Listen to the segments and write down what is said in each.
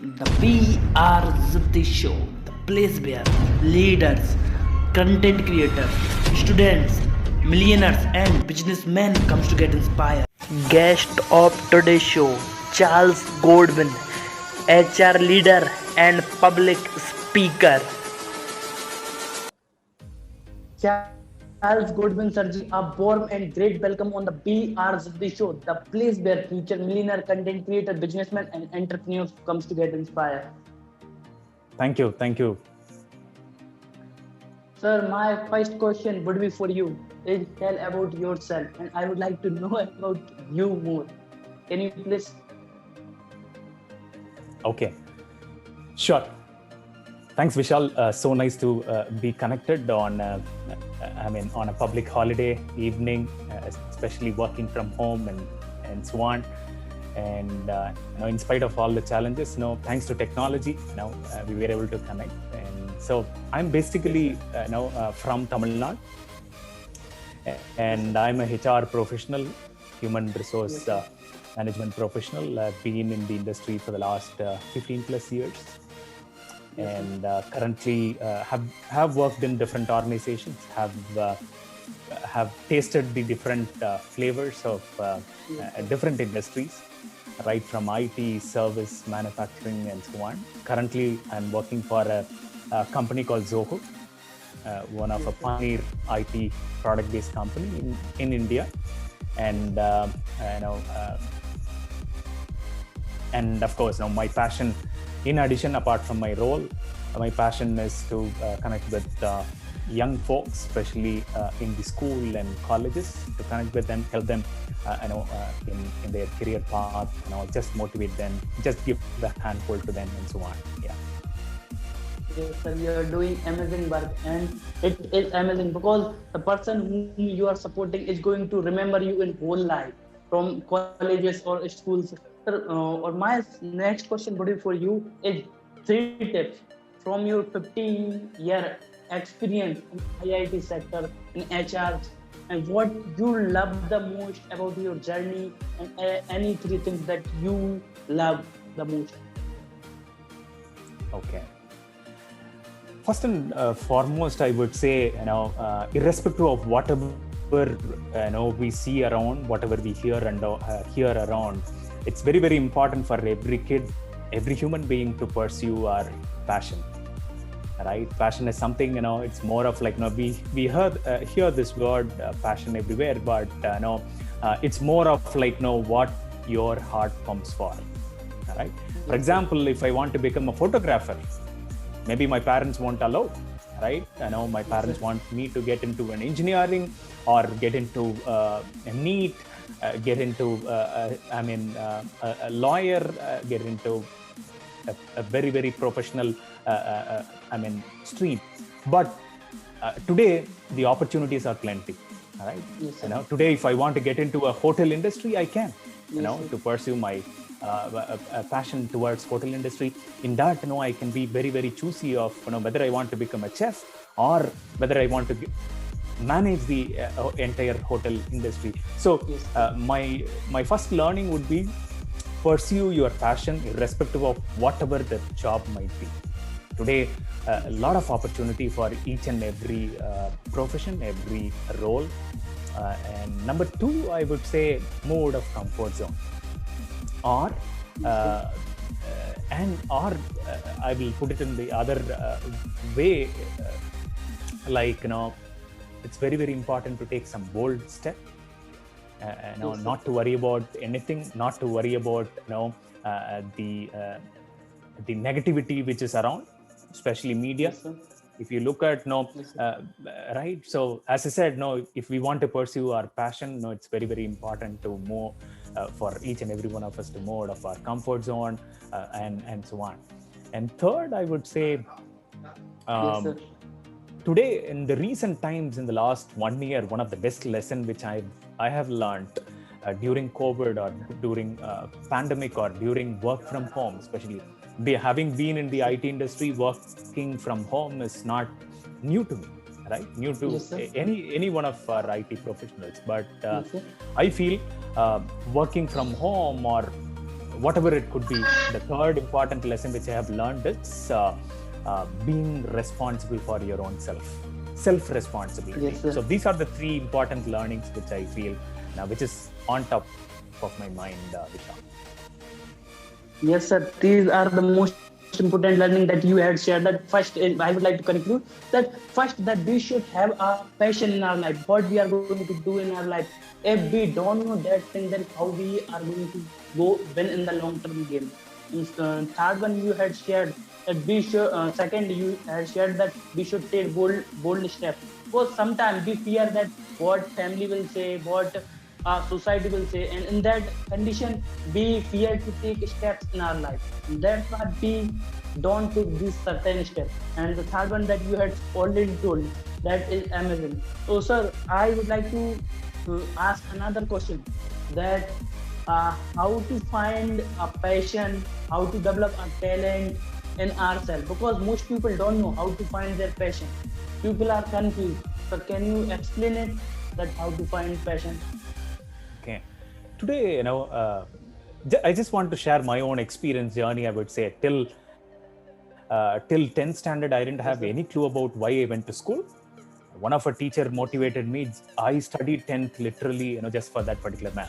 The VR Ziddi show, the place where leaders, content creators, students, millionaires and businessmen comes to get inspired. Guest of today's show, Charles Godwin, HR leader and public speaker. Charles Godwin Sarji, a warm and great welcome on the BR Ziddi show, the place where future millionaire, content creator, businessmen and entrepreneurs comes to get inspired. Thank you. Thank you. Sir, my first question would be for you. Is tell about yourself, and I would like to know about you more. Can you please? Okay. Sure. Thanks, Vishal. So nice to be connected on, on a public holiday evening, especially working from home and so on. And in spite of all the challenges, thanks to technology, we were able to connect. And so I'm basically from Tamil Nadu, and I'm a HR professional, human resource management professional. I've been in the industry for the last 15 plus years. And currently have worked in different organizations, have tasted the different flavors of different industries, right from IT, service, manufacturing, and so on. Currently, I'm working for a company called Zoho, one of a pioneer IT product-based company in India, and and of course, my passion. In addition, apart from my role, my passion is to connect with young folks, especially in the school and colleges, to connect with them, help them, in their career path, just motivate them, just give the handhold to them, and so on. Yeah. Yes, sir, you are doing amazing work, and it is amazing because the person whom you are supporting is going to remember you in whole life, from colleges or schools. Sir, or my next question would be for you is 3 tips from your 15-year experience in IIT sector in HR, and what you love the most about your journey, and any 3 things that you love the most. Okay. First and foremost, I would say, irrespective of whatever we see around, whatever we hear around, it's very, very important for every kid, every human being to pursue our passion. Right? Passion is something, it's more of like, we hear this word passion everywhere, but it's more of like, what your heart pumps for. Right? For example, if I want to become a photographer, maybe my parents won't allow, right? My parents want me to get into an engineering or get into a NEET, get into, a lawyer, get into a very, very professional, stream. But today, the opportunities are plenty, right? Yes, today, if I want to get into a hotel industry, I can, Yes, to pursue my a passion towards hotel industry. In that, I can be very, very choosy of, whether I want to become a chef or whether I want to manage the entire hotel industry. So my first learning would be pursue your passion irrespective of whatever the job might be. Today, a lot of opportunity for each and every profession, every role. And number 2, I would say mode of comfort zone. Or I will put it in the other way, it's very, very important to take some bold step. Not to worry about anything, not to worry about the negativity which is around, especially media. If you look at right, so as I said, if we want to pursue our passion, it's very, very important to move for each and every one of us to move out of our comfort zone, and so on. And third, I would say, today, in the recent times, in the last 1 year, one of the best lessons which I have learned during COVID or during pandemic or during work from home, especially having been in the IT industry, working from home is not new to me, right? New to any one of our IT professionals. But I feel working from home or whatever it could be. The third important lesson which I have learned is being responsible for your own self-responsibility. Yes, sir. So these are the three important learnings which I feel now, which is on top of my mind, Vishal. Yes, sir. These are the most important learning that you had shared. That first, I would like to conclude that first that we should have a passion in our life. What we are going to do in our life. If we don't know that thing, then how we are going to go win in the long-term game. Third one you had shared that we should. Second, you had shared that we should take bold steps. Because sometimes we fear that what family will say, what society will say, and in that condition we fear to take steps in our life. That's why we don't take these certain steps. And the third one that you had already told, that is amazing. So sir, I would like to ask another question, that how to find a passion, how to develop a talent in ourselves, because most people don't know how to find their passion. People are confused. So can you explain it, that how to find passion? Okay. Today, I just want to share my own experience journey. I would say till 10th standard, I didn't have any clue about why I went to school. One of our teacher motivated me. I studied 10th literally, just for that particular man.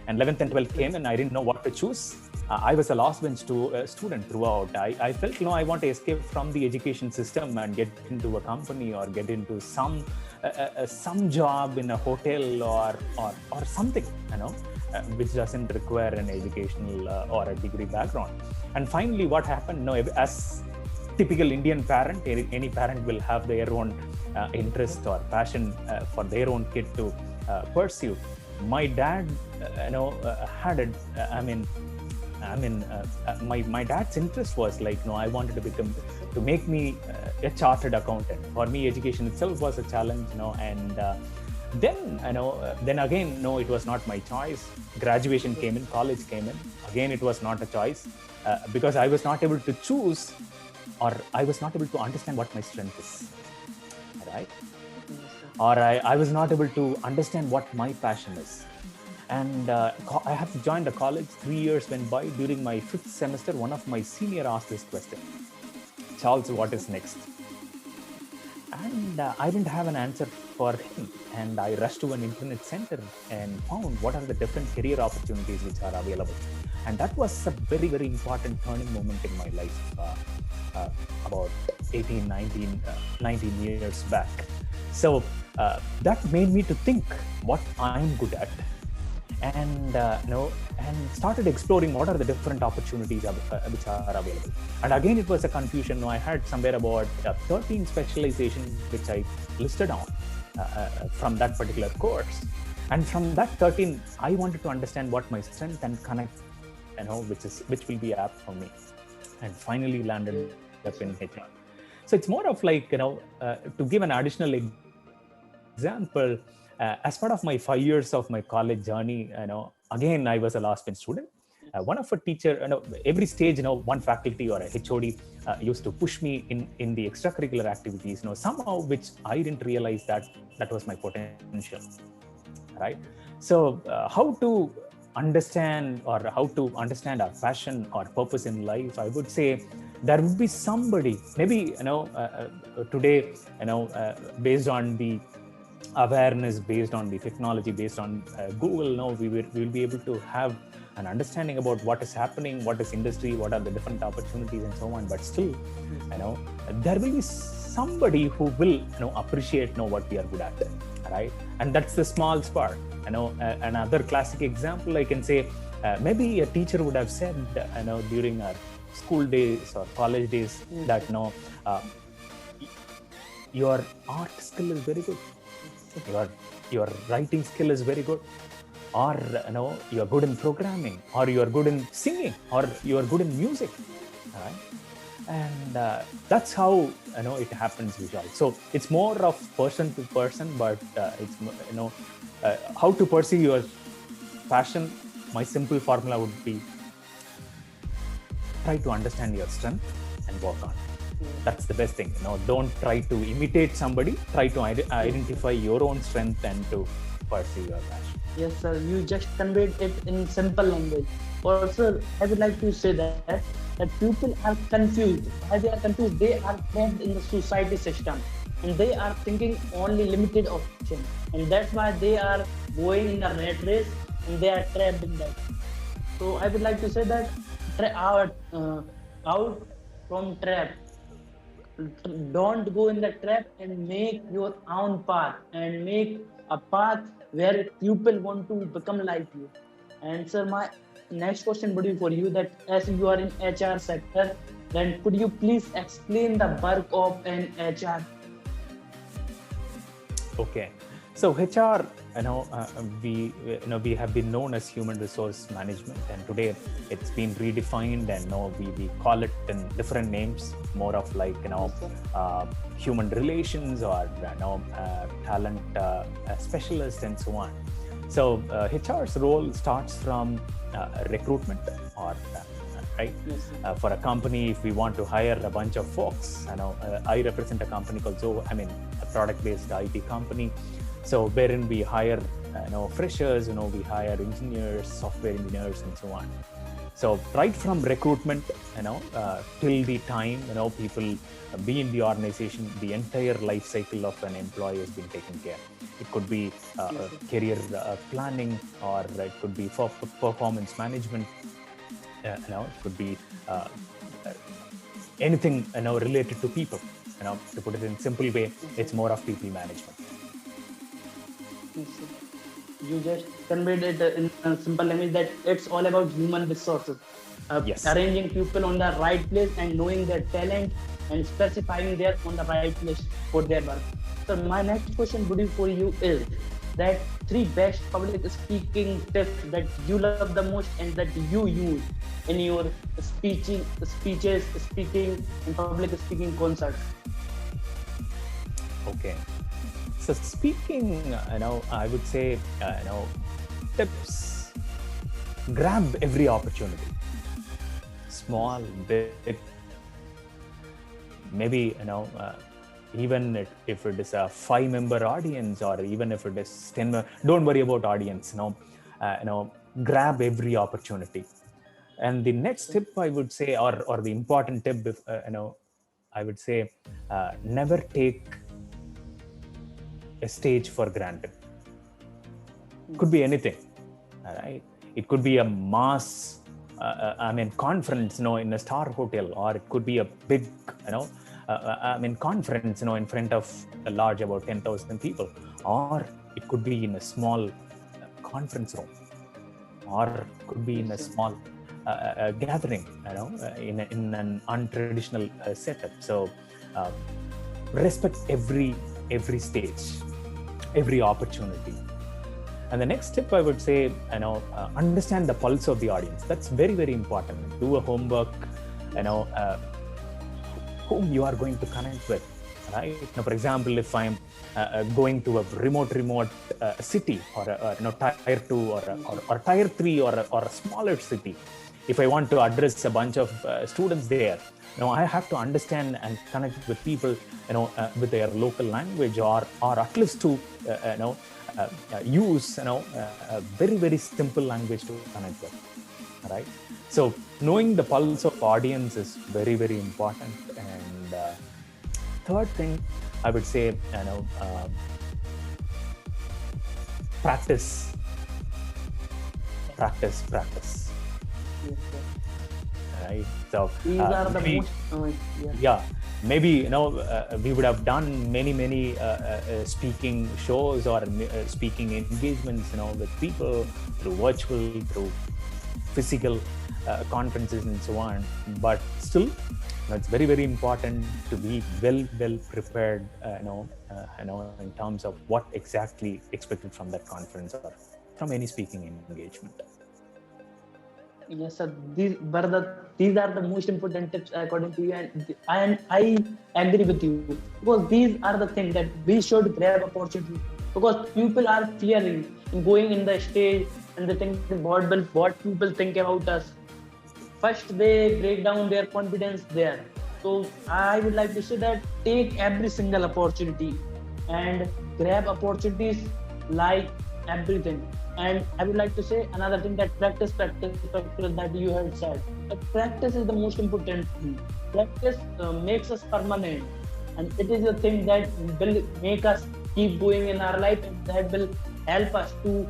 And 11th and 12th came, and I didn't know what to choose. I was a last bench student throughout. I felt, I want to escape from the education system and get into a company or get into some job in a hotel or something, which doesn't require an educational or a degree background. And finally, what happened? As typical Indian parent, any parent will have their own interest or passion for their own kid to pursue. My dad, had it. My dad's interest was like, I wanted to make me a chartered accountant. For me, education itself was a challenge, and then again, no, it was not my choice. Graduation came in, college came in. Again, it was not a choice because I was not able to choose, or I was not able to understand what my strength is, right? Or I was not able to understand what my passion is. And I have to join the college. 3 years went by. During my 5th semester, one of my senior asked this question: Charles, what is next? And I didn't have an answer for him. And I rushed to an internet center and found what are the different career opportunities which are available. And that was a very, very important turning moment in my life, about 18, 19 years back. So that made me to think what I'm good at, and and started exploring what are the different opportunities which are available. And again, it was a confusion. I had somewhere about 13 specializations which I listed on from that particular course. And from that 13, I wanted to understand what my strength and connect, which will be apt for me. And finally landed up in HR. So it's more of like, to give an additional example, as part of my 5 years of my college journey, again, I was a last bench student. One of a teacher, every stage, one faculty or a HOD used to push me in the extracurricular activities, somehow which I didn't realize that was my potential, right? So how to understand our passion or purpose in life, I would say there would be somebody, maybe, today, based on the awareness, based on the technology, based on Google, we will be able to have an understanding about what is happening, what is industry, what are the different opportunities and so on. But still, there will be somebody who will, appreciate, what we are good at, right? And that's the small spark. Another classic example I can say, maybe a teacher would have said, during our school days or college days, that your art skill is very good, your writing skill is very good, or you're good in programming, or you're good in singing, or you're good in music, right? And that's how it happens, Vishal. So it's more of person to person, but it's how to pursue your passion. My simple formula would be: try to understand your strength and work on it. That's the best thing. Don't try to imitate somebody. Try to identify your own strength and to pursue your passion. Yes, sir. You just conveyed it in simple language. Also, I would like to say that people are confused. Why they are confused? They are trapped in the society system, and they are thinking only limited option, and that's why they are going in the rat race, and they are trapped in that. So I would like to say that out from trap, don't go in the trap and make your own path and make a path where people want to become like you. And sir, my next question would be for you that as you are in HR sector, then could you please explain the work of an HR? Okay, so HR, we have been known as human resource management, and today it's been redefined, and we call it in different names, more of like human relations or talent specialist and so on. So HR's role starts from recruitment or right? Yes, For a company, if we want to hire a bunch of folks, I represent a company called a product-based IT company. So wherein we hire, freshers, we hire engineers, software engineers, and so on. So right from recruitment, till the time, people be in the organization, the entire life cycle of an employee has been taken care. It could be career planning, or it could be for performance management. It could be anything related to people. To put it in simple way, it's more of people management. yes, sir. You just conveyed it in a simple language that it's all about human resources, Yes. arranging people on the right place and knowing their talent and specifying their on the right place for their work. So my next question would be for you is that three best public speaking tips that you love the most and that you use in your speeches, speaking, and public speaking concerts. Okay. So speaking, I would say, tips. Grab every opportunity, small, big. Maybe even if it is a 5-member audience, or even if it is 10. Don't worry about audience. Grab every opportunity. And the next tip I would say, or the important tip, I would say, never take a stage for granted. Could be anything, right? It could be a mass, conference, in a star hotel, or it could be a big, conference, in front of a large, about 10,000 people, or it could be in a small conference room, or it could be in a small gathering, in an untraditional setup. So respect every stage, every opportunity. And the next tip I would say, understand the pulse of the audience. That's very, very important. Do a homework, whom you are going to connect with, right? Now, for example, if I'm going to a remote city, or tier 2 or tier 3 or a smaller city, if I want to address a bunch of students there, I have to understand and connect with people, with their local language, or at least to, use, a very, very simple language to connect with, right? So knowing the pulse of audience is very, very important. And third thing, I would say, practice. Yes, sir. Right? So These are the maybe, most, yeah, maybe we would have done many speaking shows, or speaking engagements, with people through virtual, through physical conferences and so on. But still, it's very, very important to be well prepared, in terms of what exactly expected from that conference or from any speaking engagement. Yes, sir. These are the most important tips according to you, and I agree with you, because these are the things that we should grab opportunity, because people are fearing in going in the stage, and they think what people think about us. First, they break down their confidence there. So I would like to say that take every single opportunity and grab opportunities like everything. And I would like to say another thing, that practice that you had said. That practice is the most important thing. Practice makes us permanent, and it is the thing that will make us keep going in our life, and that will help us to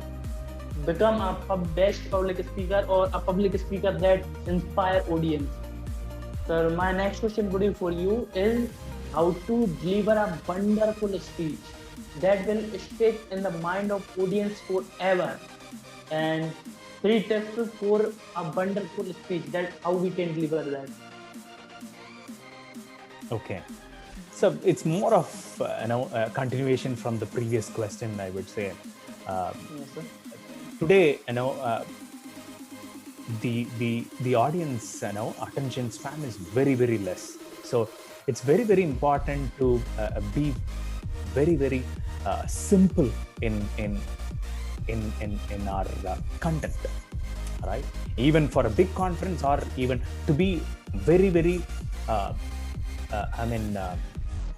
become a best public speaker, or a public speaker that inspire audience. So my next question would be for you is how to deliver a wonderful speech that will stick in the mind of audience forever, and three tips for a wonderful speech, that how we can deliver that. Okay. So it's more of a continuation from the previous question, I would say. Yes, sir. Today, the audience attention span is very, very less. So it's very, very important to be very, very simple in our content, right? Even for a big conference, or even to be very, very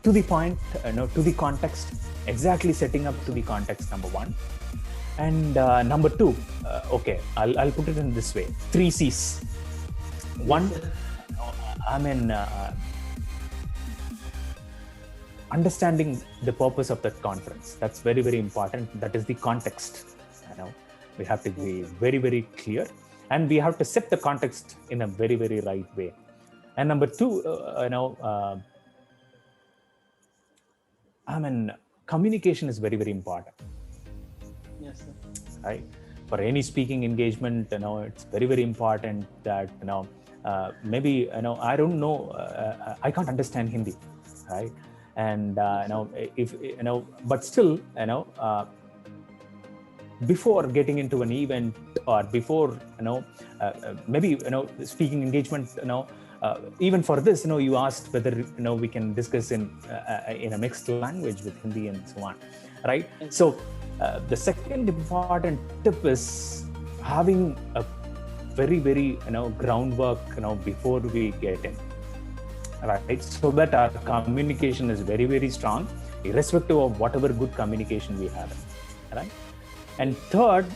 to the point, to the context, exactly setting up to the context, number one. And number two, okay, I'll put it in this way: 3 C's. One, understanding the purpose of that conference. That's very, very important. That is the context. We have to be very, very clear, and we have to set the context in a very, very right way. And number two, communication is very, very important. Yes, sir. Right? For any speaking engagement, it's very, very important that maybe I don't know, I can't understand Hindi, right? And if but still before getting into an event, or before maybe speaking engagement, even for this, you asked whether we can discuss in a mixed language with Hindi and so on, right? So the second important tip is having a very, very groundwork before we get in, right? So that our communication is very, very strong, irrespective of whatever good communication we have, right? And third,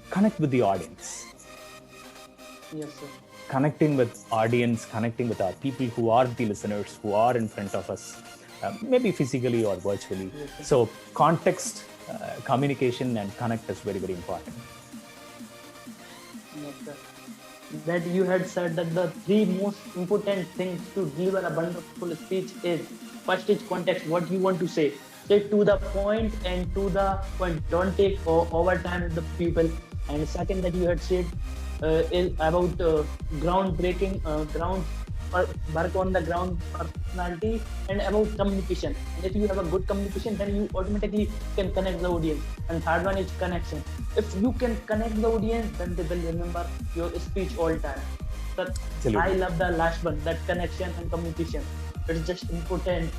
connect with the audience. Yes, sir. Connecting with audience, connecting with our people who are the listeners, who are in front of us, maybe physically or virtually. Yes, so context, communication, and connect is very, very important. Yes, sir. That you had said that the three most important things to deliver a wonderful speech is: first is context, what you want to say. Say to the point and to the point. Don't take over time with the people. And second that you had said is about groundbreaking, ground work on the ground personality, and about communication. And if you have a good communication, then you automatically can connect the audience. And third one is connection. If you can connect the audience, then they will remember your speech all time. But I love the last one, that connection and communication. It's just important.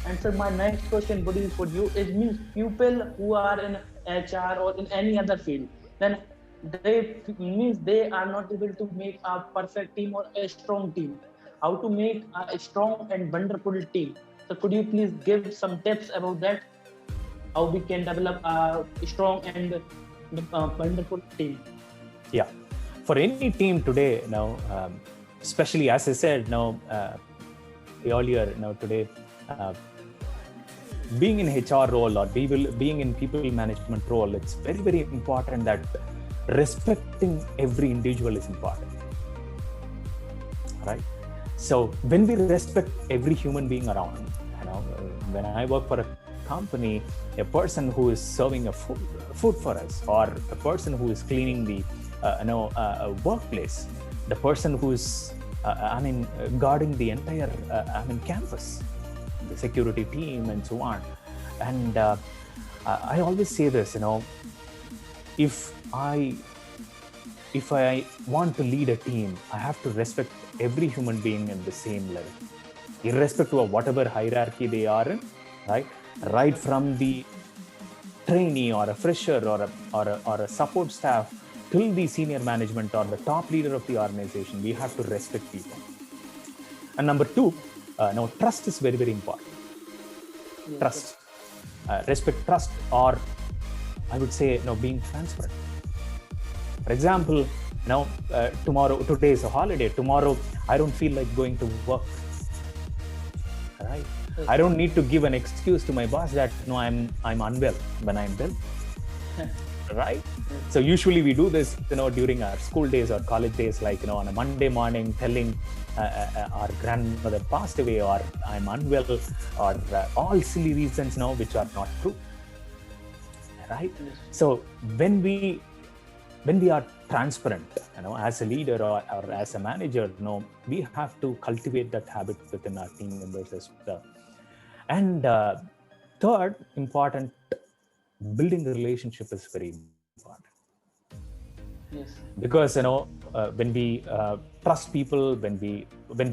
And so my next question would be for you is, means people who are in HR or in any other field, then they are not able to make a perfect team or a strong team. How to make a strong and wonderful team? So could you please give some tips about that? How we can develop a strong and wonderful team? Yeah, for any team today, especially as I said earlier, today, being in HR role or being in people management role, it's very, very important that respecting every individual is important, right? So when we respect every human being around, when I work for a company, a person who is serving a food for us, or a person who is cleaning the workplace, the person who is guarding the entire campus, the security team, and so on. And I always say this, if I want to lead a team, I have to respect every human being at the same level, irrespective of whatever hierarchy they are in, right? Right from the trainee or a fresher or a support staff till the senior management or the top leader of the organization, we have to respect people. And number two, trust is very, very important. Trust, respect, trust, or I would say, being transparent. For example, today is a holiday. Tomorrow, I don't feel like going to work. Right? I don't need to give an excuse to my boss that no, I'm unwell when I'm well. Right? So usually we do this, during our school days or college days, like, on a Monday morning, telling our grandmother passed away, or I'm unwell, or all silly reasons, which are not true. Right? So when we are transparent, as a leader or as a manager, we have to cultivate that habit within our team members as well. And third important, building a relationship is very important. Yes. Because when we trust people, when we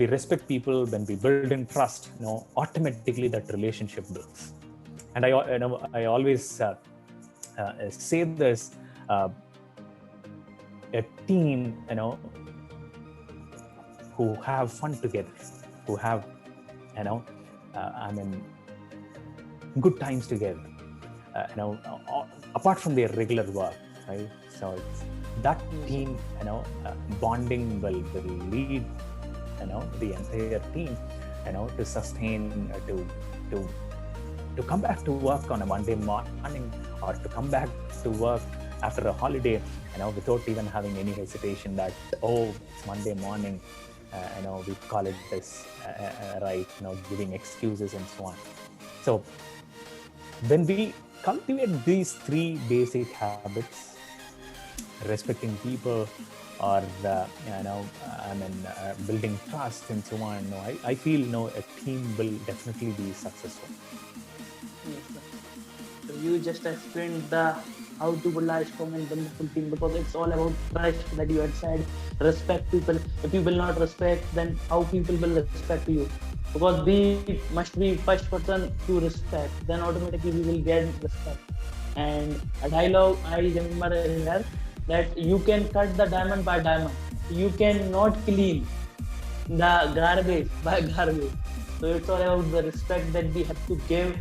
respect people, when we build in trust, automatically that relationship builds. And I always say this, a team who have fun together, who have good times together, apart from their regular work, right? So it's that team, bonding will lead, the entire team, to sustain, to come back to work on a Monday morning, or to come back to work after a holiday, without even having any hesitation that, oh, it's Monday morning, we call it this, right, giving excuses and so on. So when we cultivate these three basic habits, respecting people, or building trust and so on, I feel a team will definitely be successful. Yes, sir. So you just explained how to build a strong and wonderful team, because it's all about trust that you had said. Respect people. If you will not respect, then how people will respect you? Because we must be first person to respect, then automatically we will get respect. And a dialogue I remember here, that you can cut the diamond by diamond, you cannot clean the garbage by garbage. So it's all about the respect that we have to give.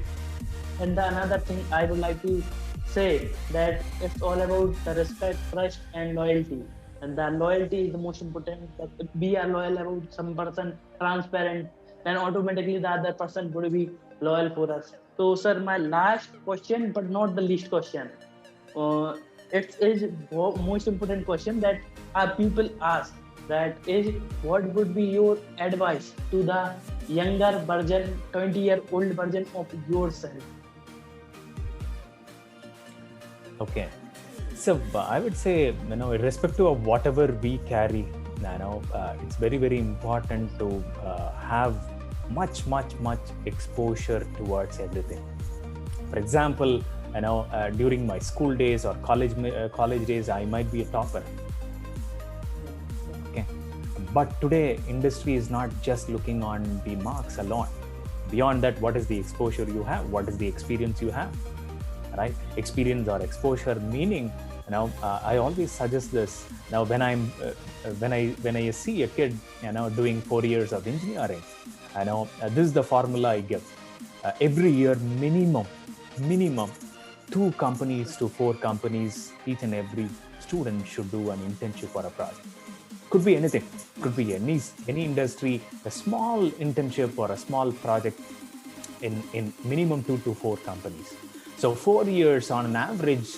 And another thing I would like to say, that it's all about the respect, trust, and loyalty. And the loyalty is the most important. That if we are loyal about some person, transparent, then automatically the other person would be loyal for us. So, sir, my last question, but not the least question. Uh, it is most important question that our people ask. That is, what would be your advice to the younger version, 20-year-old version of yourself? Okay. So I would say, irrespective of whatever we carry, it's very, very important to have much exposure towards everything. For example, during my school days or college days, I might be a topper. Okay. But today, industry is not just looking on the marks alone. Beyond that, what is the exposure you have? What is the experience you have? Right? Experience or exposure, meaning, I always suggest this. Now, when I see a kid, doing 4 years of engineering, this is the formula I give. Every year, minimum 2 companies to 4 companies, each and every student should do an internship or a project. Could be anything. Could be any industry, a small internship or a small project in minimum 2 to 4 companies. So 4 years on an average,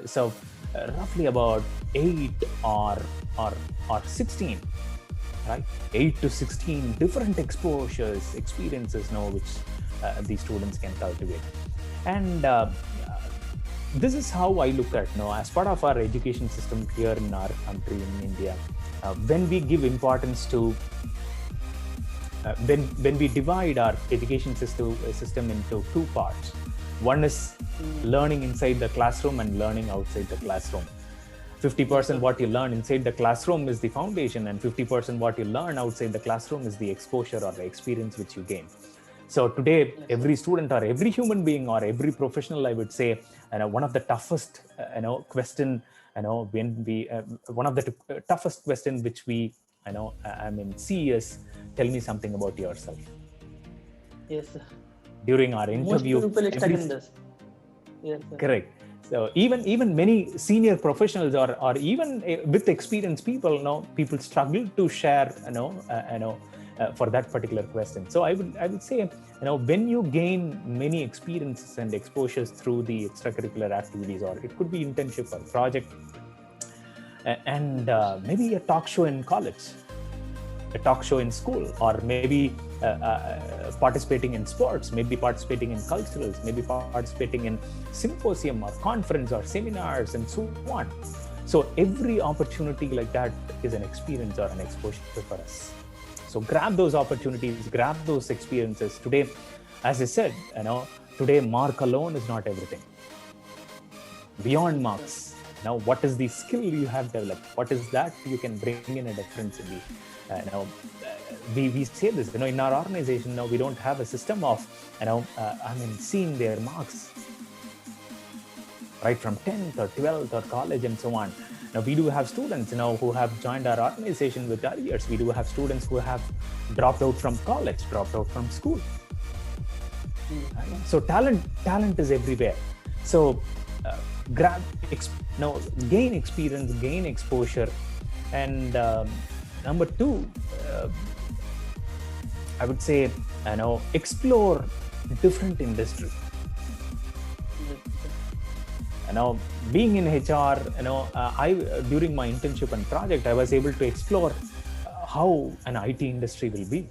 so roughly about 8 or 16, right? 8 to 16 different exposures, experiences, which these students can cultivate. And this is how I look at, as part of our education system here in our country, in India, when we give importance to, when we divide our education system into 2 parts. One is learning inside the classroom and learning outside the classroom. 50% what you learn inside the classroom is the foundation, and 50% what you learn outside the classroom is the exposure or the experience which you gain. So today, every student or every human being or every professional, I would say, one of the toughest, question, when we, one of the toughest question which we, see is, tell me something about yourself. Yes, sir. During our Most interview, people are stuck in this. Yes, sir. Correct. So even many senior professionals or even with experienced people, people struggle to share, for that particular question. So I would say, when you gain many experiences and exposures through the extracurricular activities, or it could be internship or project, and maybe a talk show in college, a talk show in school, or maybe participating in sports, maybe participating in culturals, maybe participating in symposium or conference or seminars and so on. So every opportunity like that is an experience or an exposure for us. So grab those opportunities, grab those experiences. Today, as I said, today mark alone is not everything. Beyond marks, now what is the skill you have developed? What is that you can bring in a difference in the we say this, in our organization now, we don't have a system of, seeing their marks right from 10th or 12th or college and so on. Now we do have students, who have joined our organization with arrears. We do have students who have dropped out from college, dropped out from school. So talent is everywhere. So gain experience, gain exposure, and number two, I would say, explore different industry. Being in HR, I during my internship and project, I was able to explore how an IT industry will be,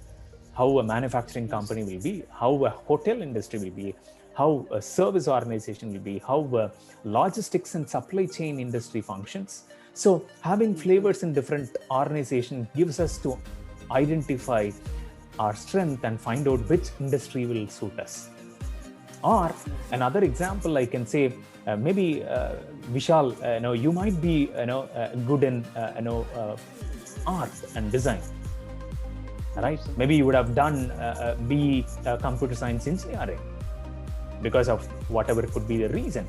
how a manufacturing company will be, how a hotel industry will be, how a service organization will be, how a logistics and supply chain industry functions. So having flavors in different organizations gives us to identify our strength and find out which industry will suit us. Or another example, I can say, maybe Vishal, you might be, good in, art and design, right? Maybe you would have done BE computer science engineering because of whatever could be the reason.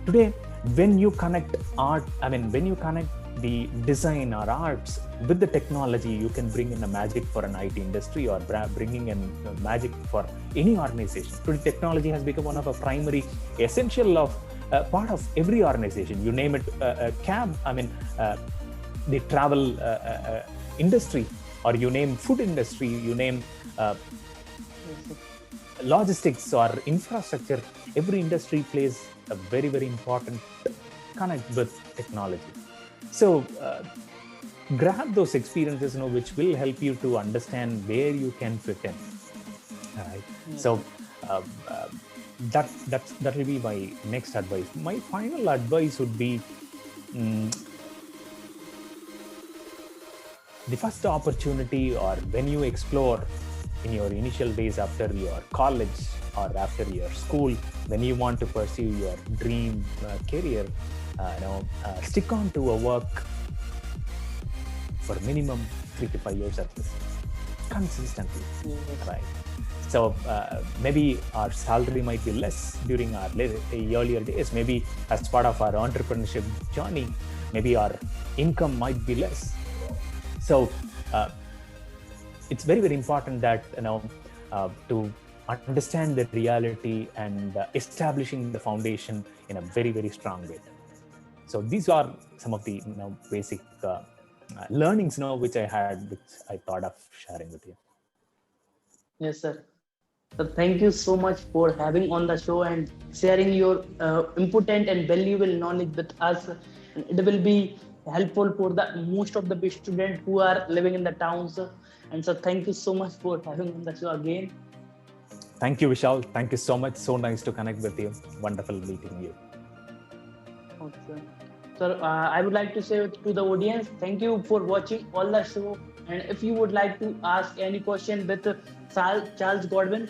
Today, when you connect when you connect the design or arts with the technology, you can bring in a magic for an IT industry, or bringing in magic for any organization. Today, technology has become one of a primary essential of part of every organization. You name it, cab, the travel industry, or you name food industry, you name logistics or infrastructure. Every industry plays a very, very important connect with technology. So grab those experiences, which will help you to understand where you can fit in. All right. So that will be my next advice. My final advice would be, the first opportunity, or when you explore in your initial days after your college or after your school, when you want to pursue your dream career, stick on to a work for minimum 3 to 5 years at least, consistently, right? So maybe our salary might be less during our earlier days. Maybe as part of our entrepreneurship journey, maybe our income might be less. So it's very, very important that, to understand the reality and establishing the foundation in a very, very strong way. So these are some of the basic learnings which I had, which I thought of sharing with you. Yes, sir. So thank you so much for having on the show and sharing your important and valuable knowledge with us. It will be helpful for the most of the students who are living in the towns. And so thank you so much for having on the show again. Thank you, Vishal. Thank you so much. So nice to connect with you. Wonderful meeting you. Okay. So I would like to say to the audience, thank you for watching all the show. And if you would like to ask any question with Charles Godwin,